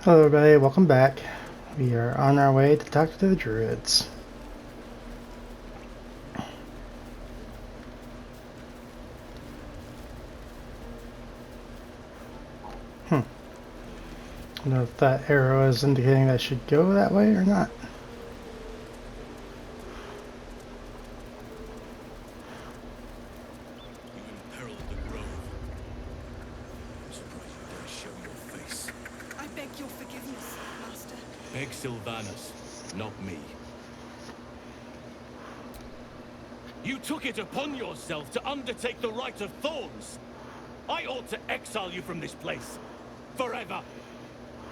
Hello everybody, welcome back. We are on our way to talk to the druids. I don't know if that arrow is indicating that I should go that way or not. You imperiled the grove. I'm surprised you dare show your face. I beg your forgiveness, Master. Beg Sylvanus, not me. You took it upon yourself to undertake the Rite of Thorns. I ought to exile you from this place. Forever.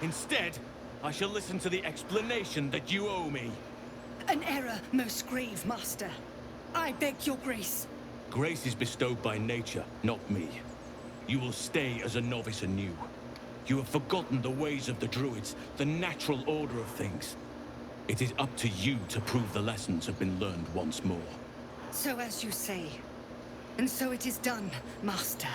Instead, I shall listen to the explanation that you owe me. An error most grave, Master. I beg your grace. Grace is bestowed by nature, not me. You will stay as a novice anew. You have forgotten the ways of the druids, the natural order of things. It is up to you to prove the lessons have been learned once more. So as you say. And so it is done, Master.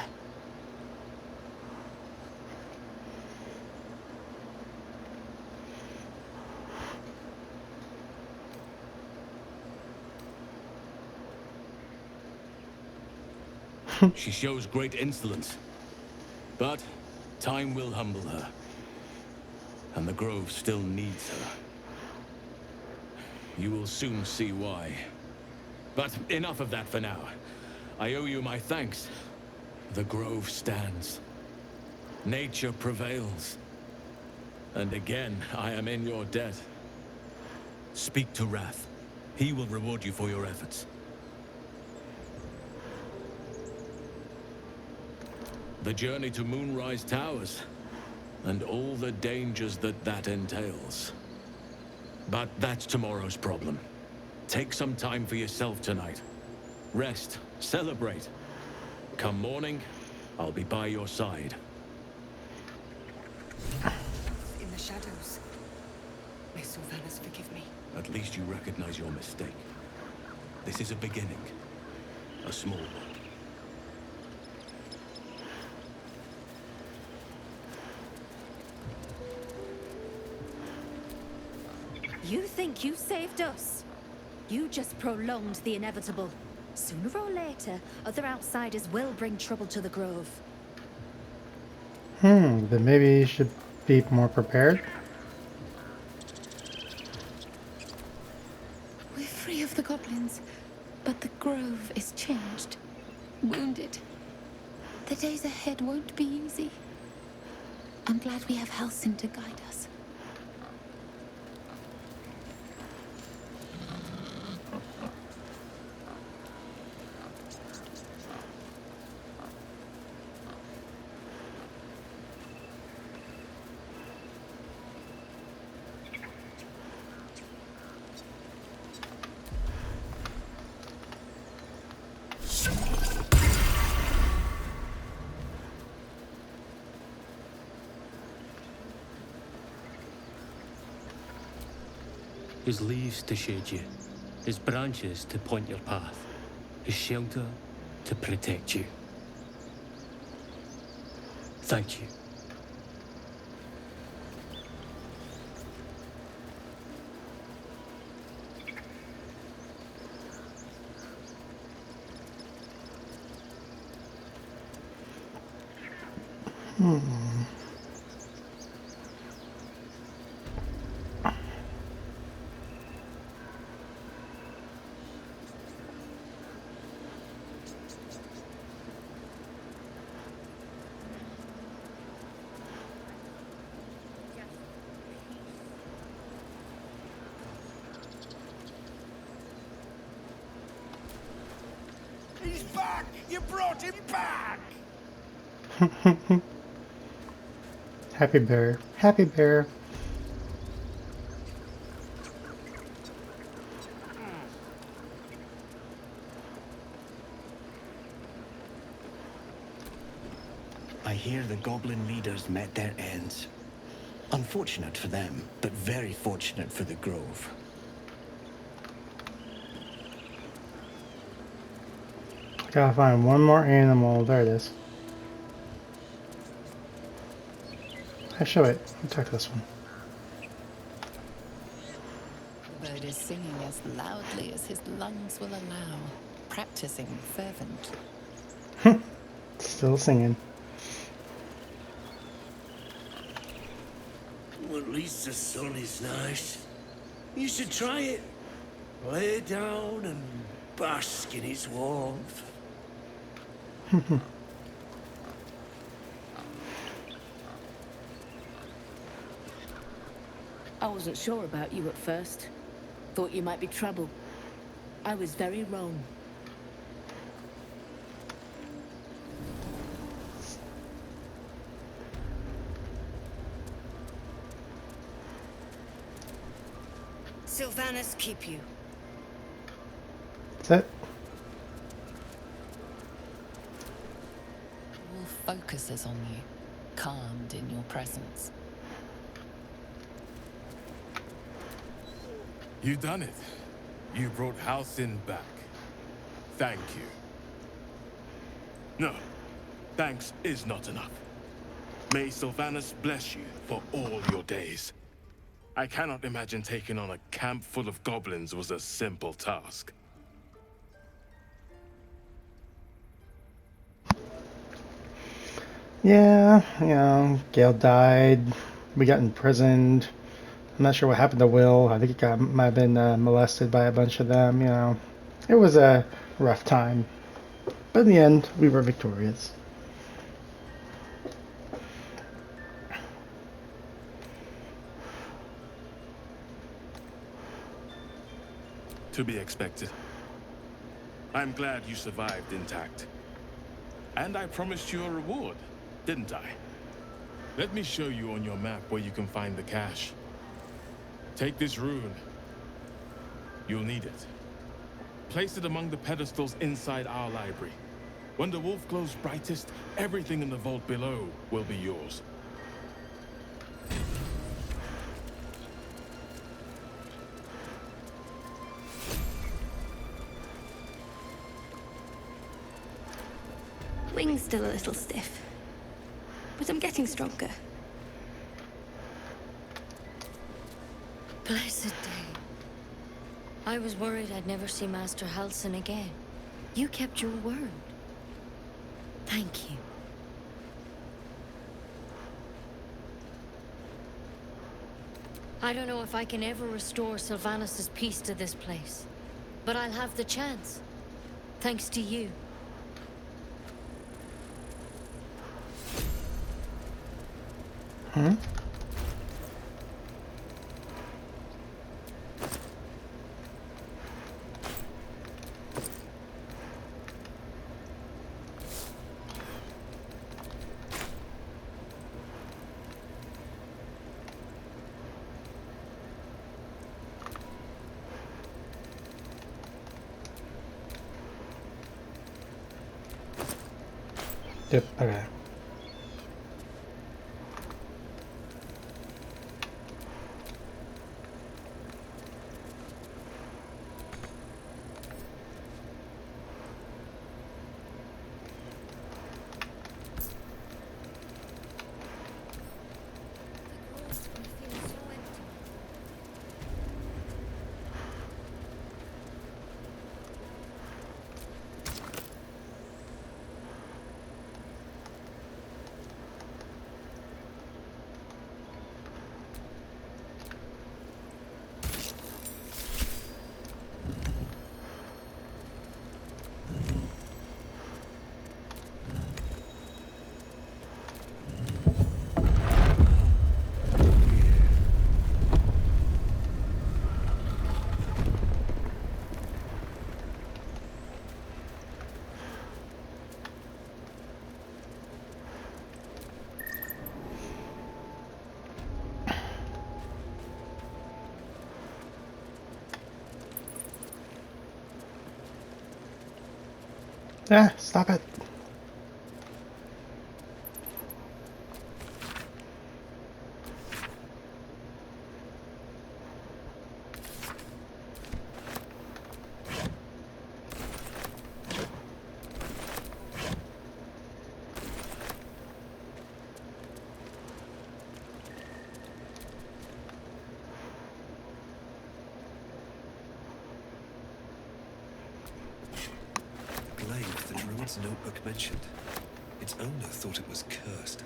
She shows great insolence. But time will humble her. And the grove still needs her. You will soon see why. But enough of that for now. I owe you my thanks. The grove stands. Nature prevails. And again, I am in your debt. Speak to Wrath. He will reward you for your efforts. The journey to Moonrise Towers, and all the dangers that entails. But that's tomorrow's problem. Take some time for yourself tonight. Rest, celebrate. Come morning, I'll be by your side. In the shadows. May Sylvanus forgive me. At least you recognize your mistake. This is a beginning. A small one. You think you saved us? You just prolonged the inevitable. Sooner or later, other outsiders will bring trouble to the Grove. Then maybe you should be more prepared. We're free of the goblins, but the grove is changed. Wounded. The days ahead won't be easy. I'm glad we have Halsin to guide us. His leaves to shade you, his branches to point your path, his shelter to protect you. Thank you. He's back! You brought him back! Happy bear. Happy bear. I hear the goblin leaders met their ends. Unfortunate for them, but very fortunate for the grove. Gotta find one more animal. There it is. Actually, wait. Let me talk this one. The bird is singing as loudly as his lungs will allow, practicing fervent. Still singing. Well, at least the sun is nice. You should try it. Lay down and bask in its warmth. I wasn't sure about you at first. Thought you might be trouble. I was very wrong. Sylvanas keep you. That's it. All focuses on you, calmed in your presence. You done it. You brought Halcyon back. Thank you. No, thanks is not enough. May Sylvanas bless you for all your days. I cannot imagine taking on a camp full of goblins was a simple task. Yeah, you know, Gale died. We got imprisoned. I'm not sure what happened to Will. I think he might have been molested by a bunch of them, you know. It was a rough time. But in the end, we were victorious. To be expected. I'm glad you survived intact. And I promised you a reward, didn't I? Let me show you on your map where you can find the cache. Take this rune. You'll need it. Place it among the pedestals inside our library. When the wolf glows brightest, everything in the vault below will be yours. Wing's still a little stiff, but I'm getting stronger. Blessed day. I was worried I'd never see Master Halsin again. You kept your word. Thank you. I don't know if I can ever restore Sylvanas' peace to this place, but I'll have the chance. Thanks to you. Hmm? Yep, okay. Ah, stop it. This notebook mentioned. Its owner thought it was cursed.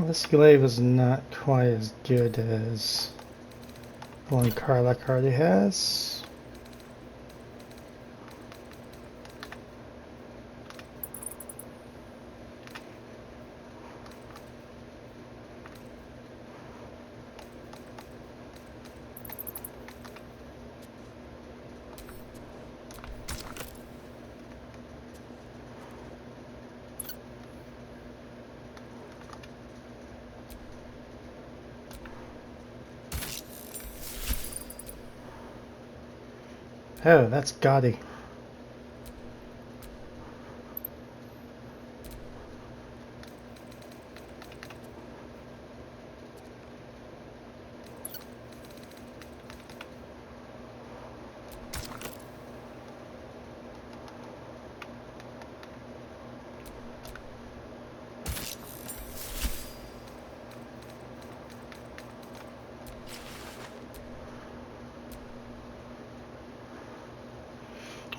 This glaive is not quite as good as the one Karlach already has. Oh, that's gaudy.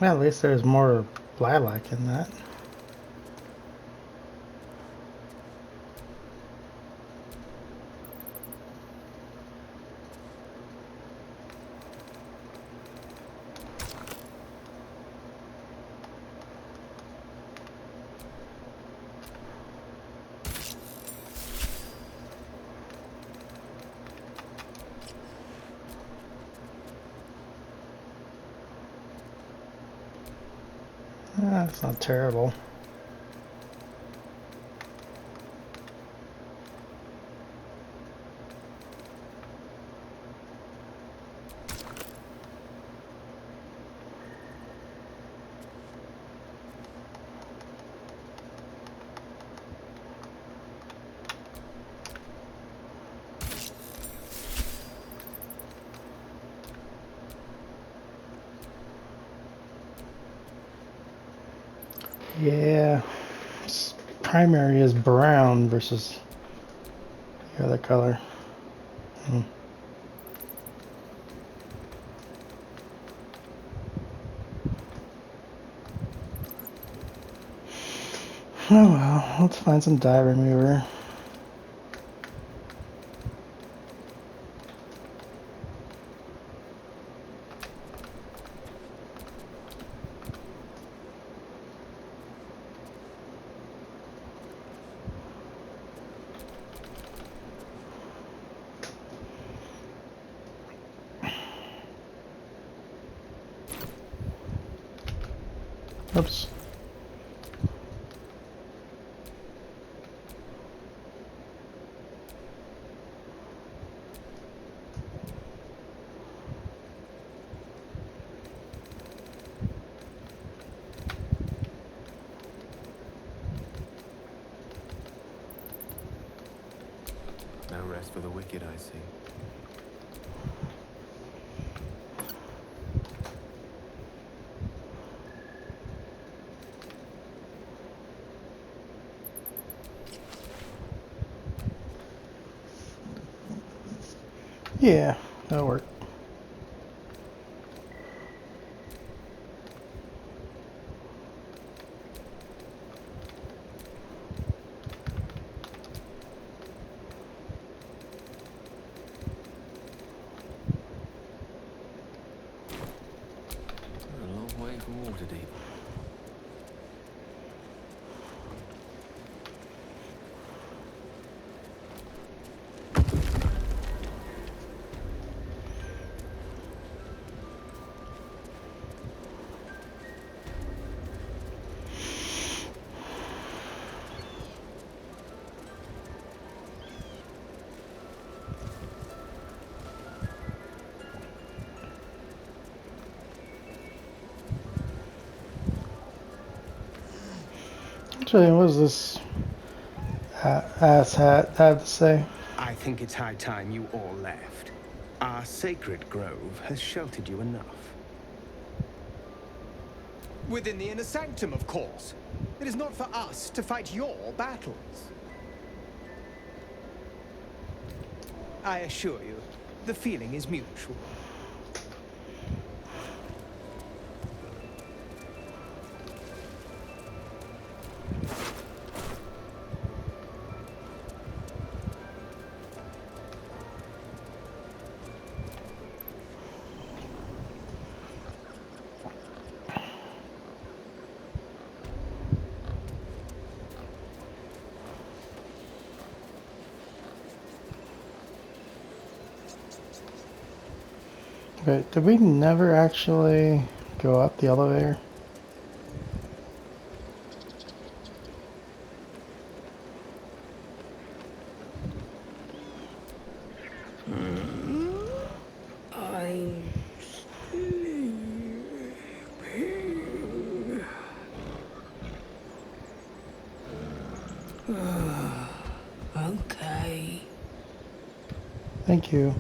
Well, at least there's more lilac in that. That's not terrible. Yeah, primary is brown versus the other color. Oh well, let's find some dye remover. Oops. No rest for the wicked, I see. Yeah, that'll work. A long way from Waterdeep. Actually, what does this ass hat have to say? I think it's high time you all left. Our sacred grove has sheltered you enough. Within the inner sanctum, of course. It is not for us to fight your battles. I assure you, the feeling is mutual. Wait, did we never actually go up the elevator? I'm sleeping. Okay. Thank you.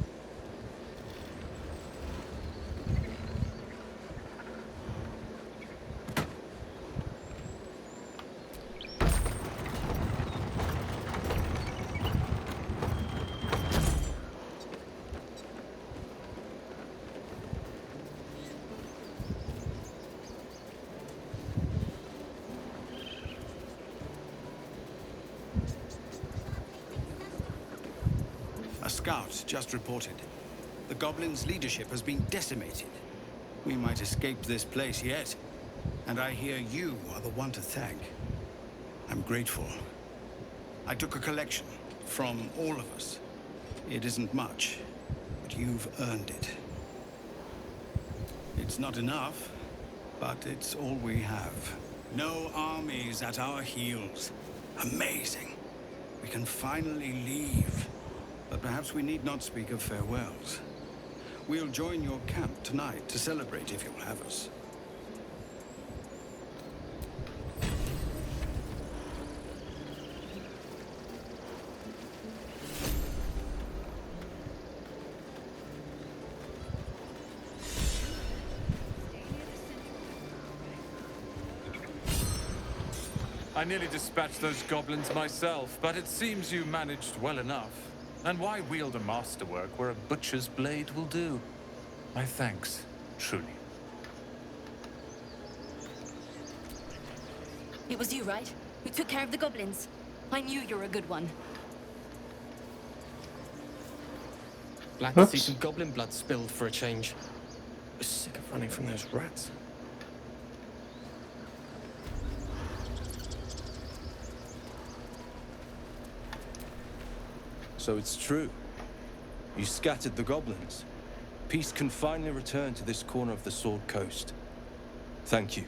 A scout just reported. The goblins' leadership has been decimated. We might escape this place yet. And I hear you are the one to thank. I'm grateful. I took a collection from all of us. It isn't much, but you've earned it. It's not enough, but it's all we have. No armies at our heels. Amazing. We can finally leave. But perhaps we need not speak of farewells. We'll join your camp tonight to celebrate if you'll have us. I nearly dispatched those goblins myself, but it seems you managed well enough. And why wield a masterwork where a butcher's blade will do? My thanks, truly. It was you, right? Who took care of the goblins? I knew you were a good one. Glad to see some goblin blood spilled for a change. I was sick of running from those rats. So it's true. You scattered the goblins. Peace can finally return to this corner of the Sword Coast. Thank you.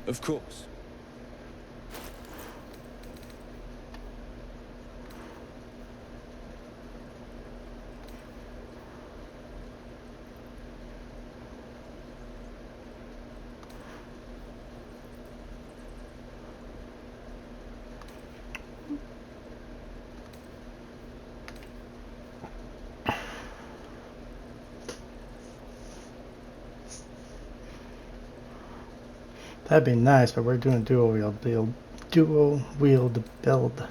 Of course. That'd be nice, but we're doing dual wield build. Dual wield build.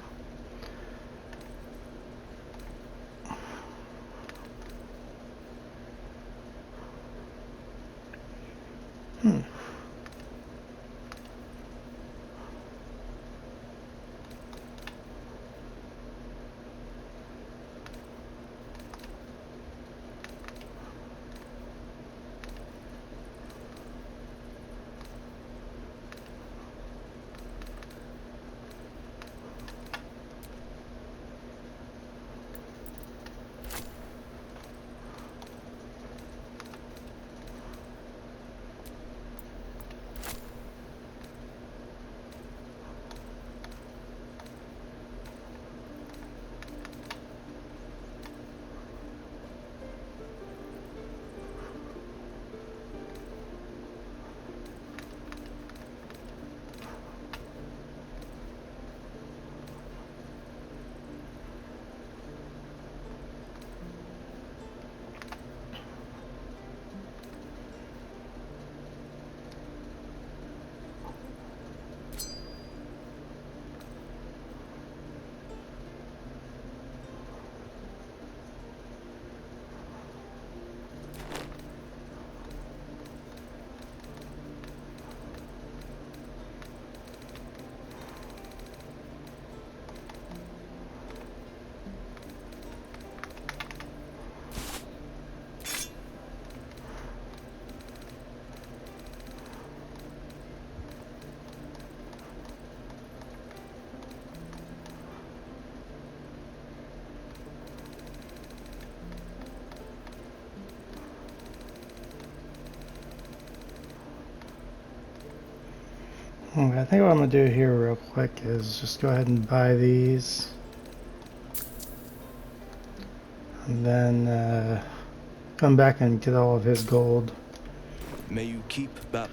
Okay, I think what I'm gonna do here real quick is just go ahead and buy these. And then come back and get all of his gold. May you keep Baldur.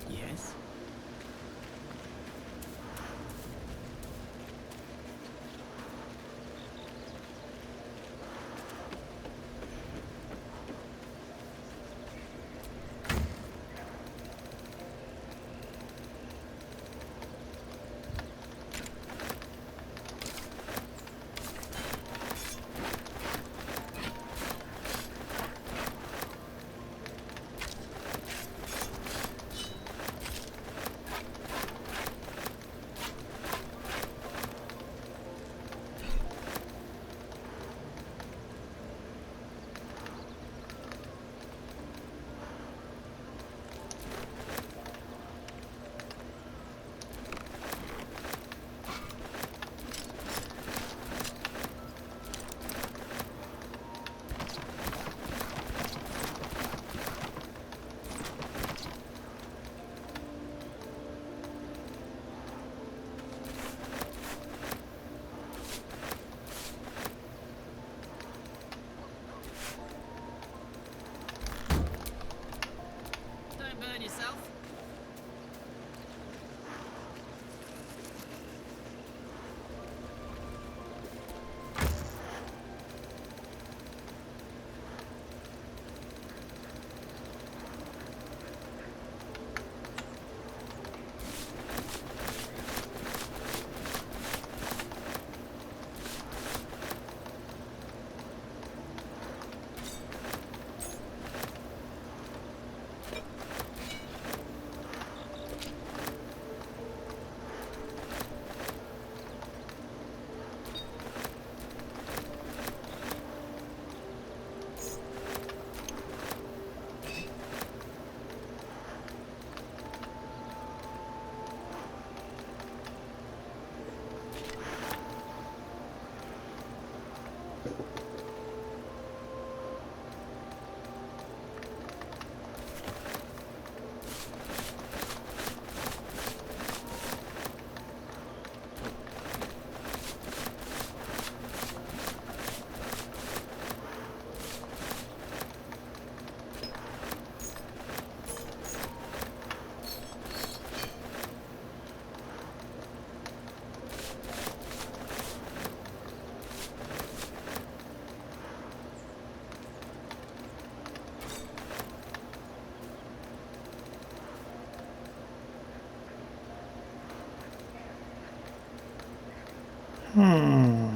Yes? Don't burn yourself. Hmm.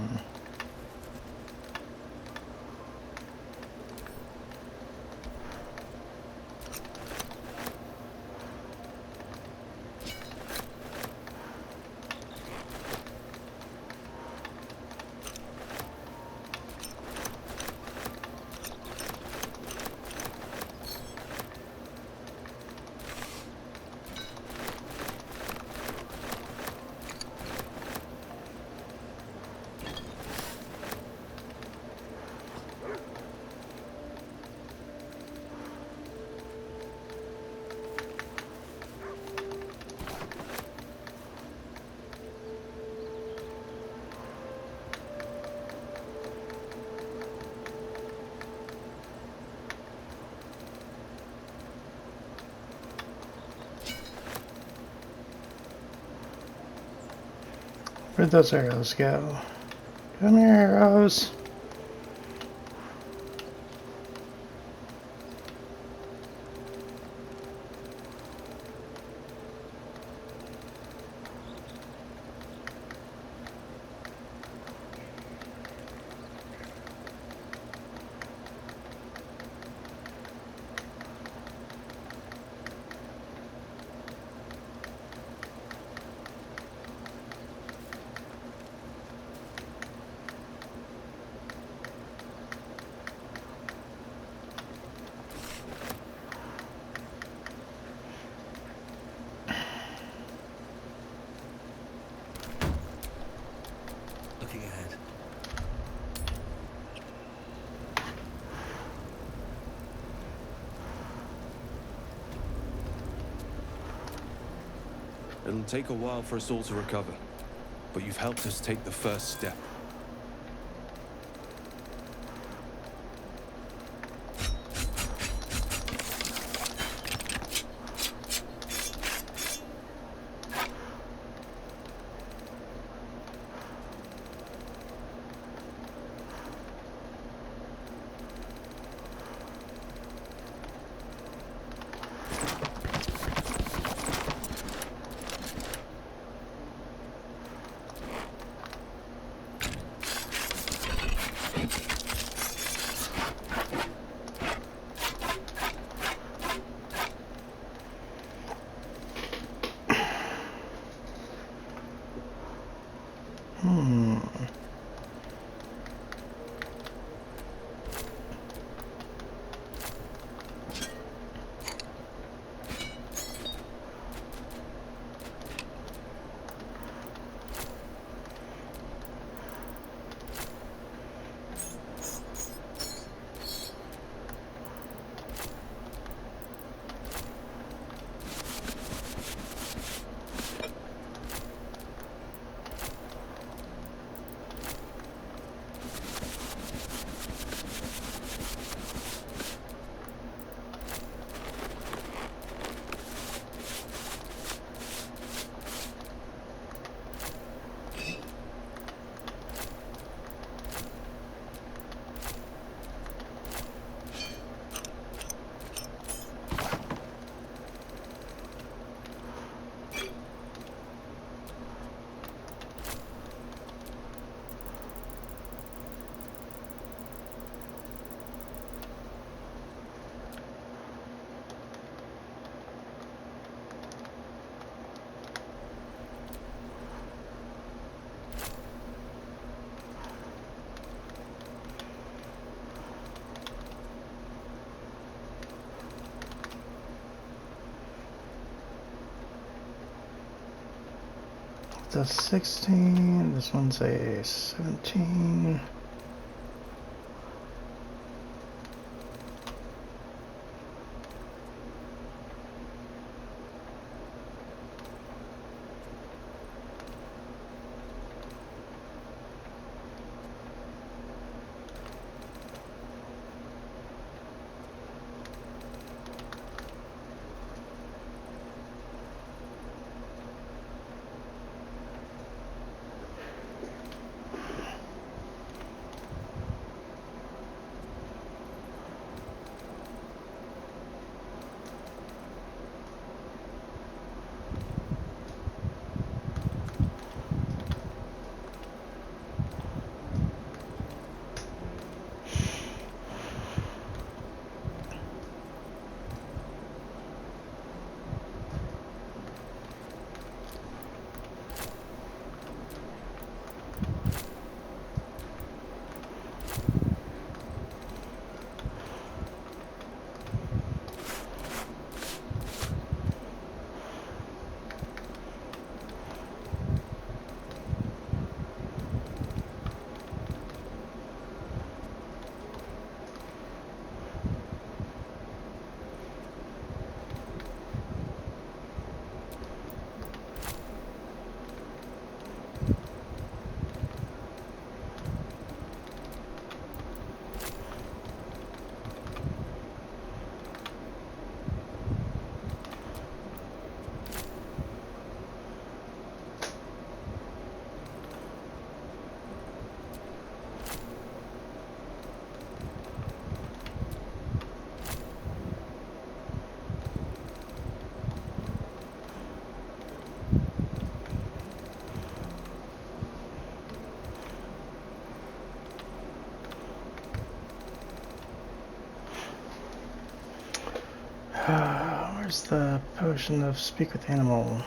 Where'd those arrows go? Come here, arrows. It'll take a while for us all to recover, but you've helped us take the first step. That's 16. This one's a 17. Where's the potion of speak with animal?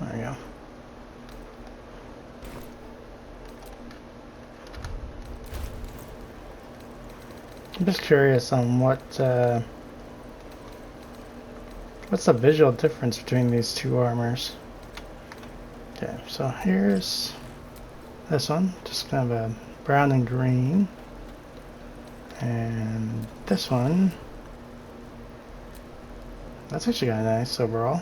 There you go. I'm just curious on what's the visual difference between these two armors. Okay, so here's this one, just kind of a brown and green. And this one, that's actually kind of nice overall.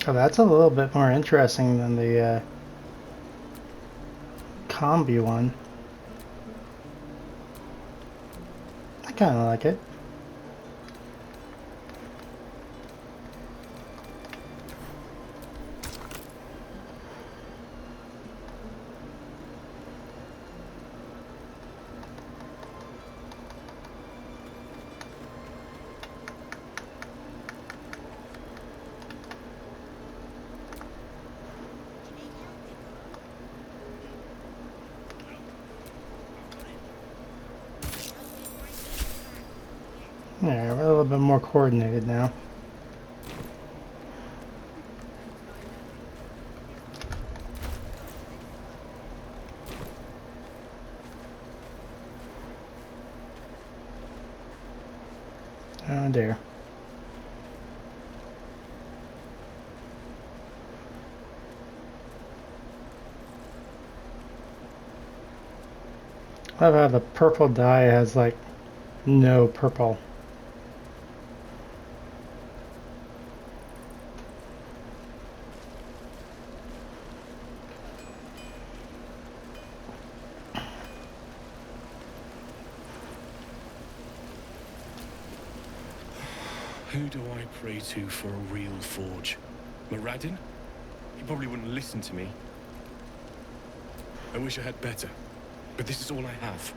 Oh, that's a little bit more interesting than the combi one. I kind of like it. Yeah, we're a little bit more coordinated now. Oh dear. I love how the purple dye has like no purple. Who do I pray to for a real forge? Moradin? He probably wouldn't listen to me. I wish I had better, but this is all I have.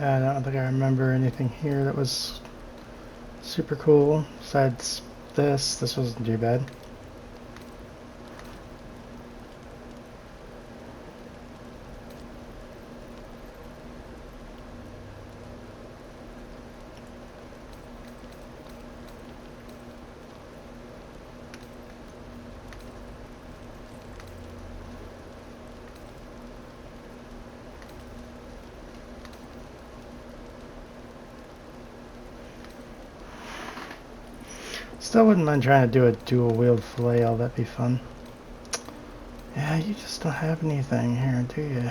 I don't think I remember anything here that was super cool. Besides this wasn't too bad. Still wouldn't mind trying to do a dual wield flail, that'd be fun. Yeah, you just don't have anything here, do you?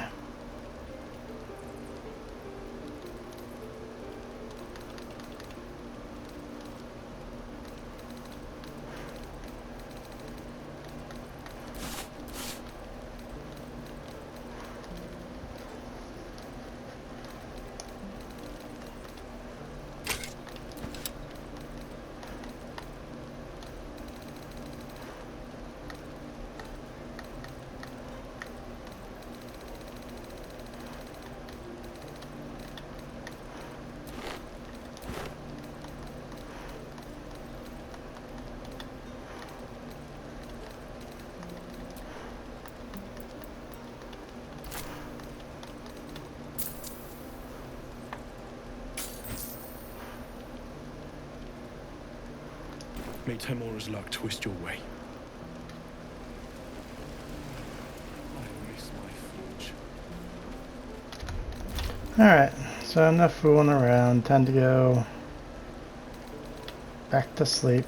May Temora's luck twist your way. I miss my forge. Alright, so enough fooling around. Time to go back to sleep.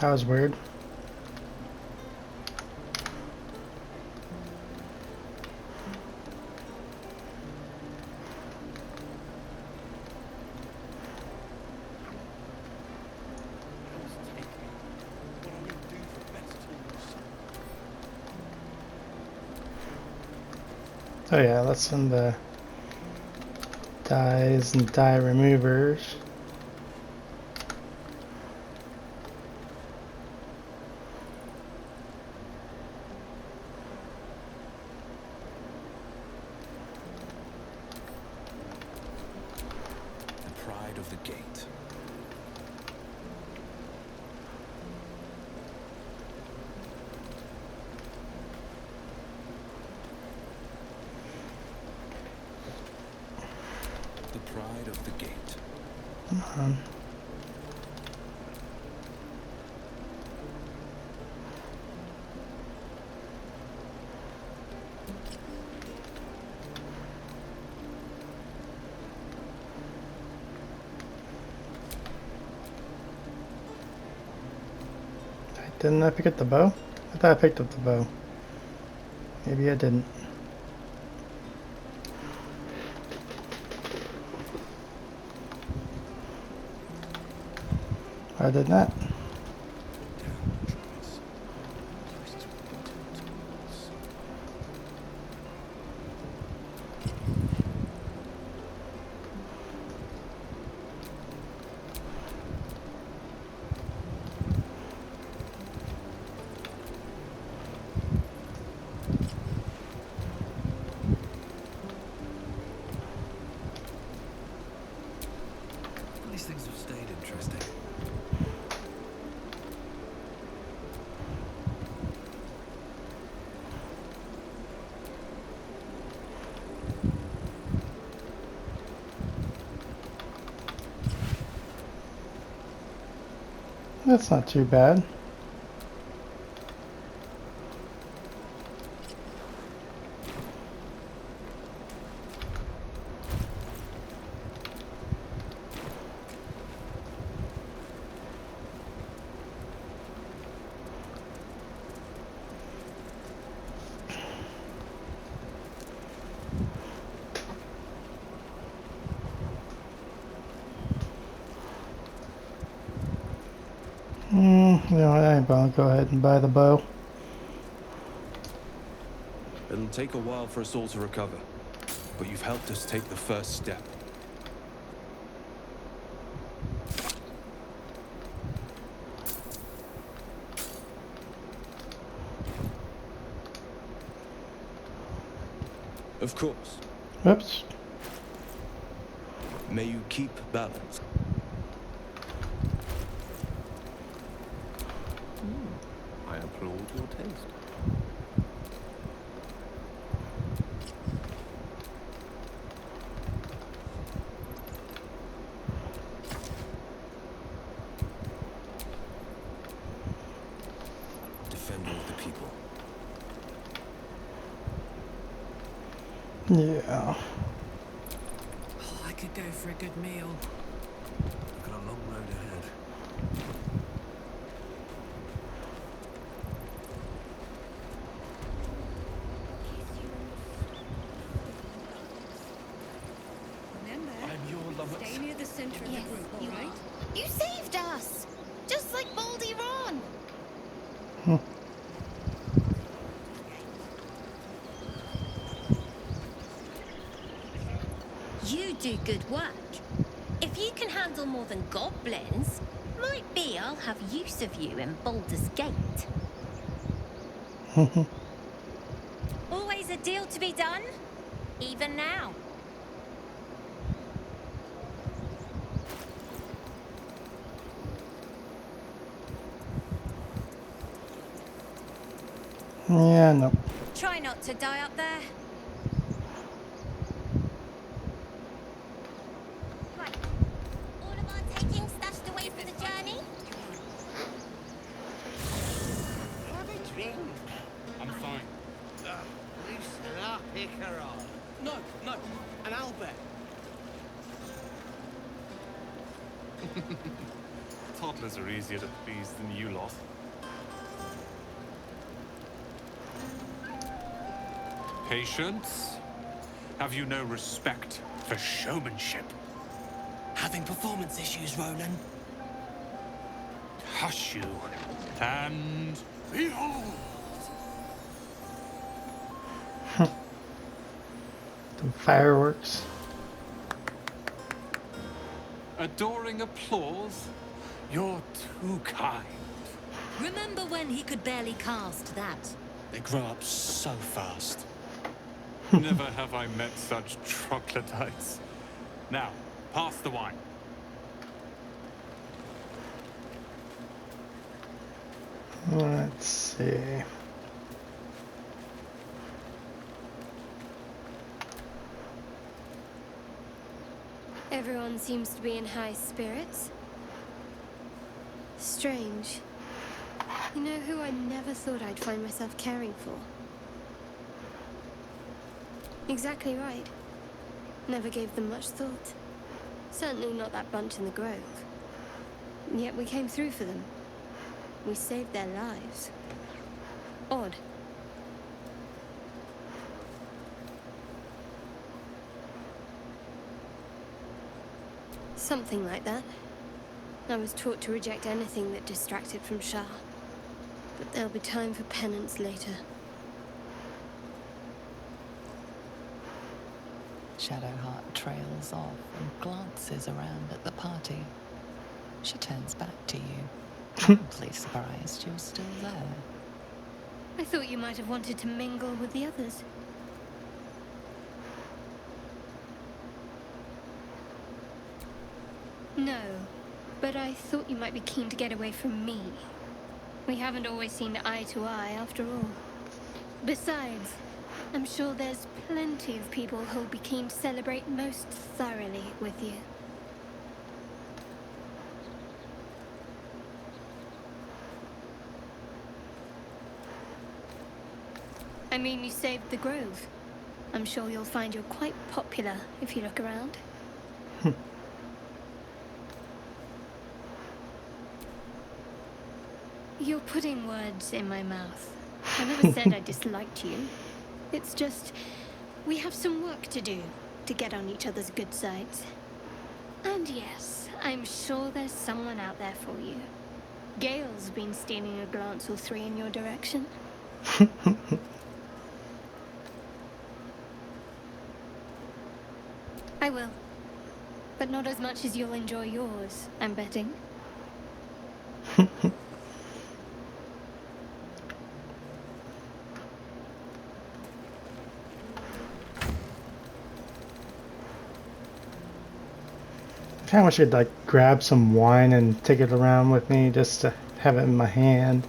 That was weird. Oh yeah, let's send the dyes and dye removers. The pride of the gate. The pride of the gate. Come on. Didn't I pick up the bow? I thought I picked up the bow. Maybe I didn't. I did not. These things have stayed interesting. That's not too bad. You know what, I'll go ahead and buy the bow. It'll take a while for us all to recover, but you've helped us take the first step. Of course. Oops. May you keep balance. I applaud your taste. Defender of the people. Yeah. Oh, I could go for a good meal. We've got a long road ahead. Remember, stay near the center of the group, all right? You saved us! Just like Baldur Ron! You do good work. If you can handle more than goblins, might be I'll have use of you in Baldur's Gate. Always a deal to be done, even now. Yeah, no. Try not to die up there. Right. All of our taking stashed away for the journey? Have a drink. I'm fine. Loosen up, Icaron. No, no, an owlbear. Toddlers are easier to please than you lot. Patience? Have you no respect for showmanship? Having performance issues, Roland. Hush you, and behold! Some fireworks. Adoring applause? You're too kind. Remember when he could barely cast that? They grow up so fast. Never have I met such troglodytes. Now, pass the wine. Let's see. Everyone seems to be in high spirits. Strange. You know who I never thought I'd find myself caring for? Exactly right. Never gave them much thought. Certainly not that bunch in the grove. Yet we came through for them. We saved their lives. Odd. Something like that. I was taught to reject anything that distracted from Shah. But there'll be time for penance later. Shadowheart trails off and glances around at the party. She turns back to you, mildly surprised you're still there. I thought you might have wanted to mingle with the others. No, but I thought you might be keen to get away from me. We haven't always seen eye to eye, after all. Besides, I'm sure there's plenty of people who'll be keen to celebrate most thoroughly with you. I mean, you saved the grove. I'm sure you'll find you're quite popular if you look around. You're putting words in my mouth. I never said I disliked you. It's just, we have some work to do to get on each other's good sides. And yes, I'm sure there's someone out there for you. Gale's been stealing a glance or three in your direction. I will. But not as much as you'll enjoy yours, I'm betting. I kinda wish I'd like grab some wine and take it around with me just to have it in my hand.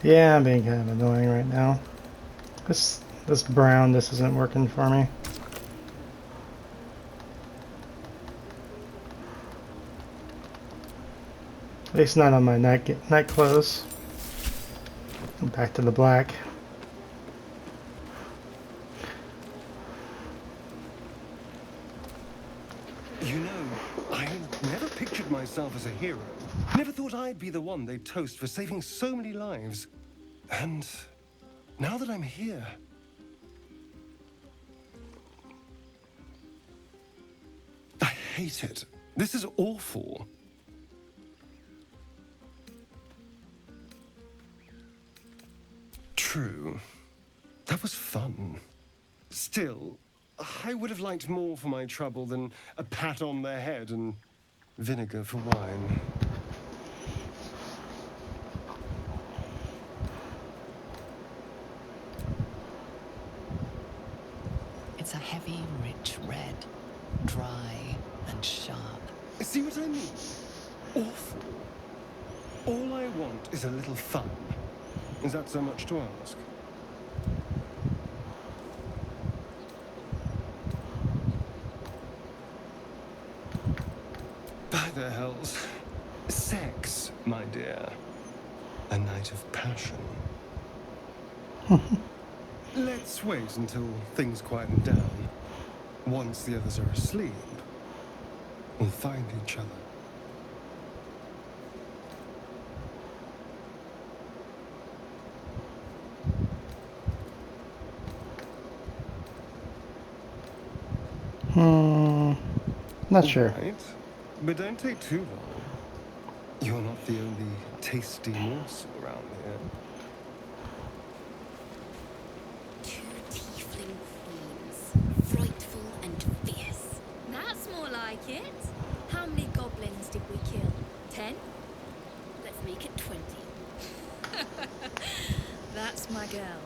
Yeah, I'm being kind of annoying right now. This brown, this isn't working for me. At least not on my night clothes. Back to the black. You know, I never pictured myself as a hero. Never thought I'd be the one they'd toast for saving so many lives. And now that I'm here... I hate it. This is awful. True. That was fun. Still, I would have liked more for my trouble than a pat on the head and vinegar for wine. It's a heavy, rich red, dry and sharp. See what I mean? Awful. All I want is a little fun. Is that so much to ask? By the hells. Sex, my dear. A nice night of passion. Let's wait until things quieten down. Once the others are asleep, we'll find each other. Not sure. Right, but don't take too long. You're not the only tasty morsel around here. Tiefling queens, frightful and fierce. That's more like it. How many goblins did we kill? 10? Let's make it 20. That's my girl.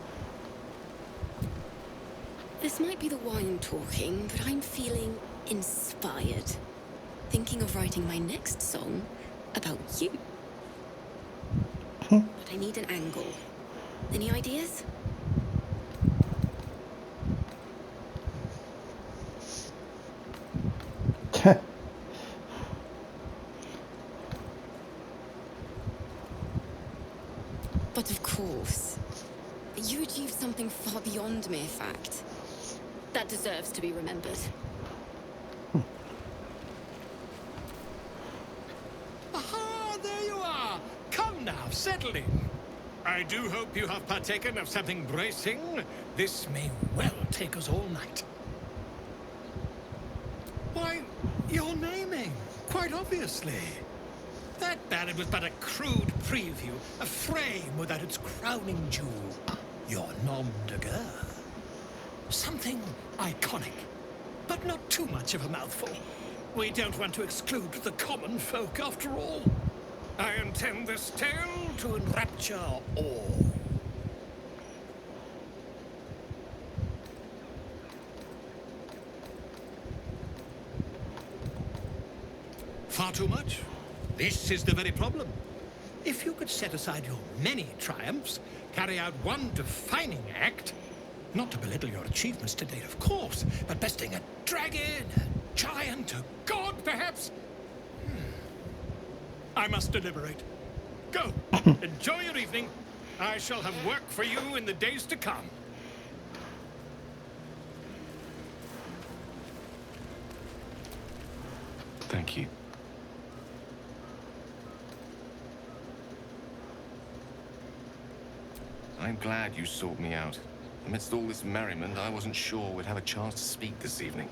This might be the wine talking, but I'm feeling inspired. Thinking of writing my next song about you. But I need an angle. Any ideas? But of course, you achieved something far beyond mere fact. That deserves to be remembered. Aha, there you are! Come now, settle in. I do hope you have partaken of something bracing. This may well take us all night. Why, you're naming, quite obviously. That ballad was but a crude preview, a frame without its crowning jewel. Your nom de guerre. Something iconic, but not too much of a mouthful. We don't want to exclude the common folk, after all. I intend this tale to enrapture all. Far too much? This is the very problem. If you could set aside your many triumphs, carry out one defining act, not to belittle your achievements to date, of course, but besting a dragon, a giant, a god, perhaps? I must deliberate. Go. Enjoy your evening. I shall have work for you in the days to come. Thank you. I'm glad you sought me out. Amidst all this merriment, I wasn't sure we'd have a chance to speak this evening.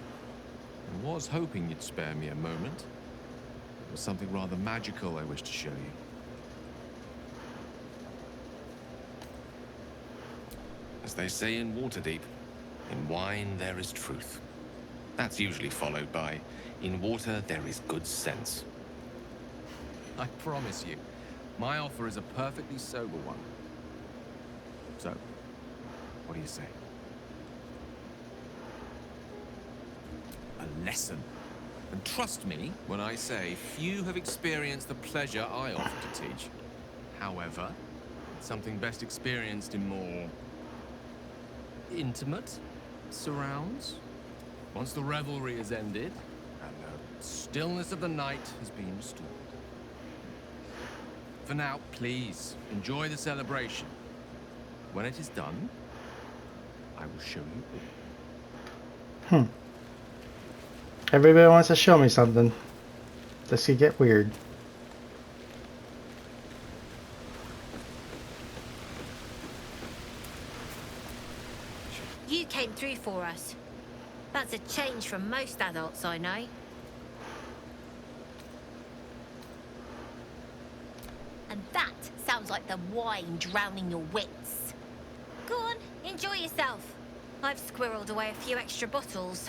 I was hoping you'd spare me a moment. There was something rather magical I wish to show you. As they say in Waterdeep, in wine there is truth. That's usually followed by, in water there is good sense. I promise you, my offer is a perfectly sober one. So, what do you say? A lesson. And trust me when I say few have experienced the pleasure I offer to teach. However, it's something best experienced in more intimate surrounds. Once the revelry is ended, and the stillness of the night has been restored. For now, please, enjoy the celebration. When it is done, I will show you all. Everybody wants to show me something. This could get weird. You came through for us. That's a change from most adults I know. And that sounds like the wine drowning your wits. Go on, enjoy yourself. I've squirreled away a few extra bottles.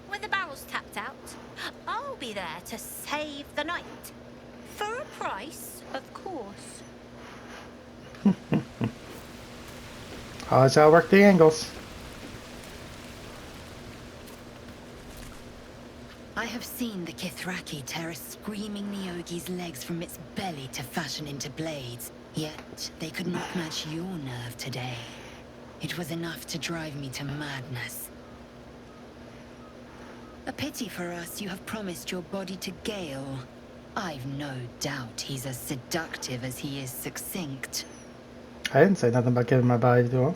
When the barrel's tapped out, I'll be there to save the night. For a price, of course. Always gotta work the angles. I have seen the Kithraki tear a screaming Neogi's legs from its belly to fashion into blades. Yet, they could not match your nerve today. It was enough to drive me to madness. A pity for us you have promised your body to Gale. I've no doubt he's as seductive as he is succinct. I didn't say nothing about giving my body to him.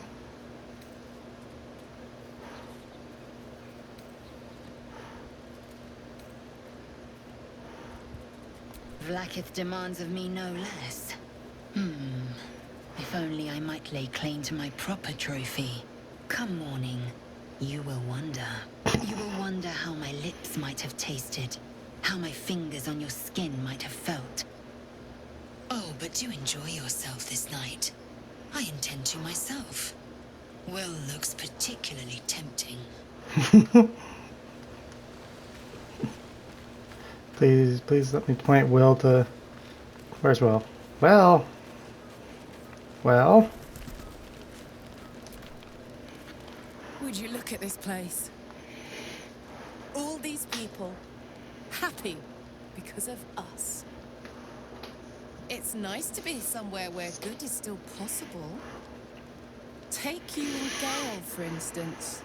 Vlaakith demands of me no less. If only I might lay claim to my proper trophy. Come morning, you will wonder. You will wonder how my lips might have tasted, how my fingers on your skin might have felt. Oh, but do enjoy yourself this night. I intend to myself. Will looks particularly tempting. Please let me point Will to... Where's Will? Well? Would you look at this place? All these people happy because of us. It's nice to be somewhere where good is still possible. Take you and Gale, for instance.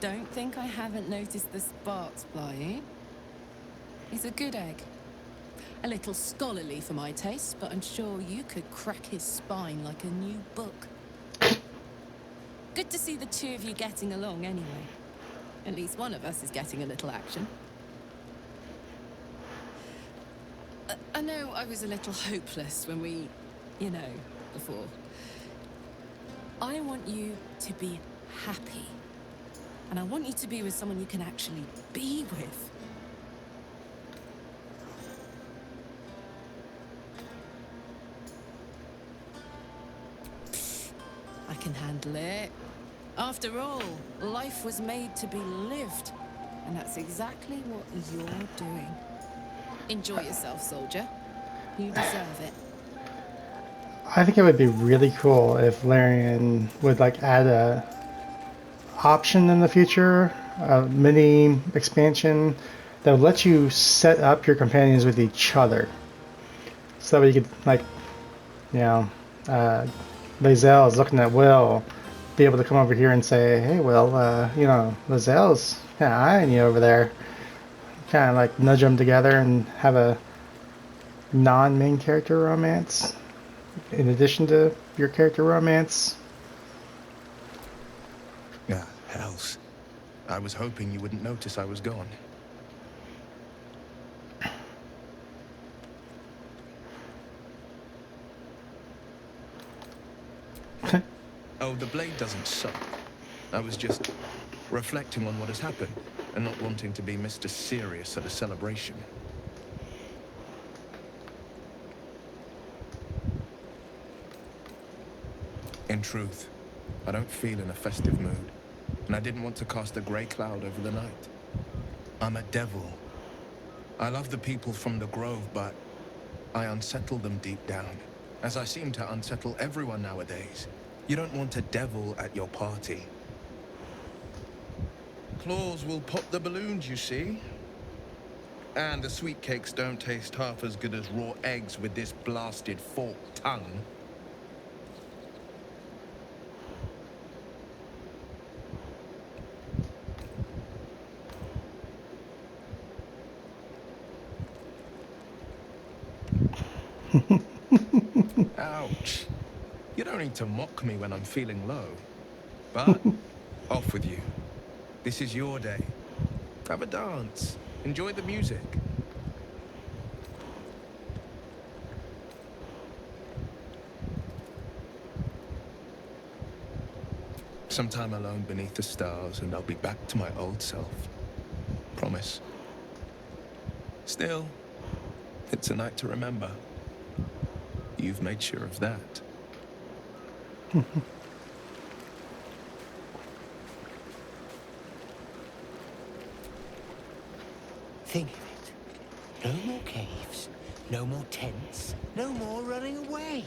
Don't think I haven't noticed the sparks flying. He's a good egg. A little scholarly for my taste, but I'm sure you could crack his spine like a new book. Good to see the two of you getting along anyway. At least one of us is getting a little action. I know I was a little hopeless when we, before. I want you to be happy. And I want you to be with someone you can actually be with. I can handle it. After all, life was made to be lived. And that's exactly what you're doing. Enjoy yourself, soldier. You deserve it. I think it would be really cool if Larian would like add a option in the future, a mini expansion that would let you set up your companions with each other. So that way you could like, Lae'zel is looking at Will, be able to come over here and say, hey Will, Lae'zel's kind of eyeing you over there. Kind of like nudge them together and have a non-main character romance in addition to your character romance. Ah, hells. I was hoping you wouldn't notice I was gone. Oh, the blade doesn't suck. I was just reflecting on what has happened and not wanting to be Mr. Serious at a celebration. In truth, I don't feel in a festive mood, and I didn't want to cast a grey cloud over the night. I'm a devil. I love the people from the Grove, but I unsettle them deep down, as I seem to unsettle everyone nowadays. You don't want a devil at your party. Claws will pop the balloons, you see. And the sweet cakes don't taste half as good as raw eggs with this blasted forked tongue. Ouch. You don't need to mock me when I'm feeling low. But, off with you. This is your day. Have a dance. Enjoy the music. Some time alone beneath the stars and I'll be back to my old self. Promise. Still, it's a night to remember. You've made sure of that. Think of it. No more caves, no more tents, no more running away.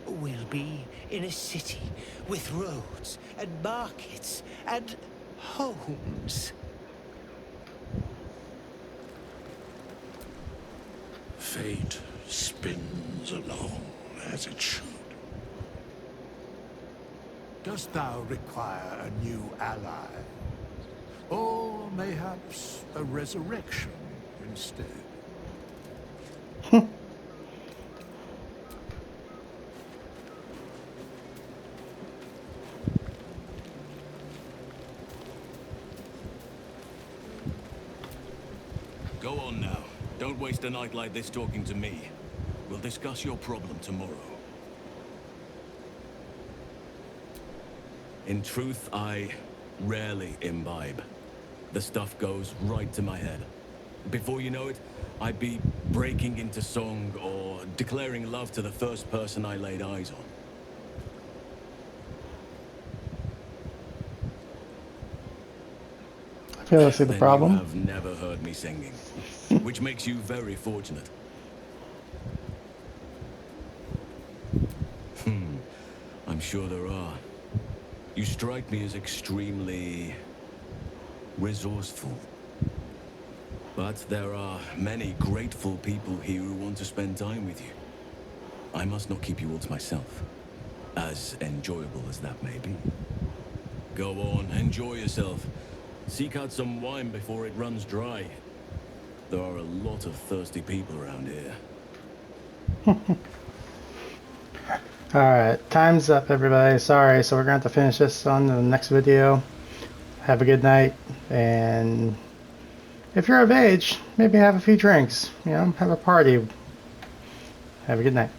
We'll be in a city with roads and markets and homes. Fate spins along as it should. Dost thou require a new ally? Or mayhaps a resurrection instead? Go on now. Don't waste a night like this talking to me. We'll discuss your problem tomorrow. In truth, I rarely imbibe. The stuff goes right to my head. Before you know it, I'd be breaking into song or declaring love to the first person I laid eyes on. I feel I see the Then problem. you have never heard me singing, which makes you very fortunate. I'm sure there are. You strike me as extremely resourceful. But there are many grateful people here who want to spend time with you. I must not keep you all to myself, as enjoyable as that may be. Go on, enjoy yourself. Seek out some wine before it runs dry. There are a lot of thirsty people around here. Alright, time's up everybody. Sorry, so we're going to have to finish this on the next video. Have a good night, and if you're of age, maybe have a few drinks, you know, have a party. Have a good night.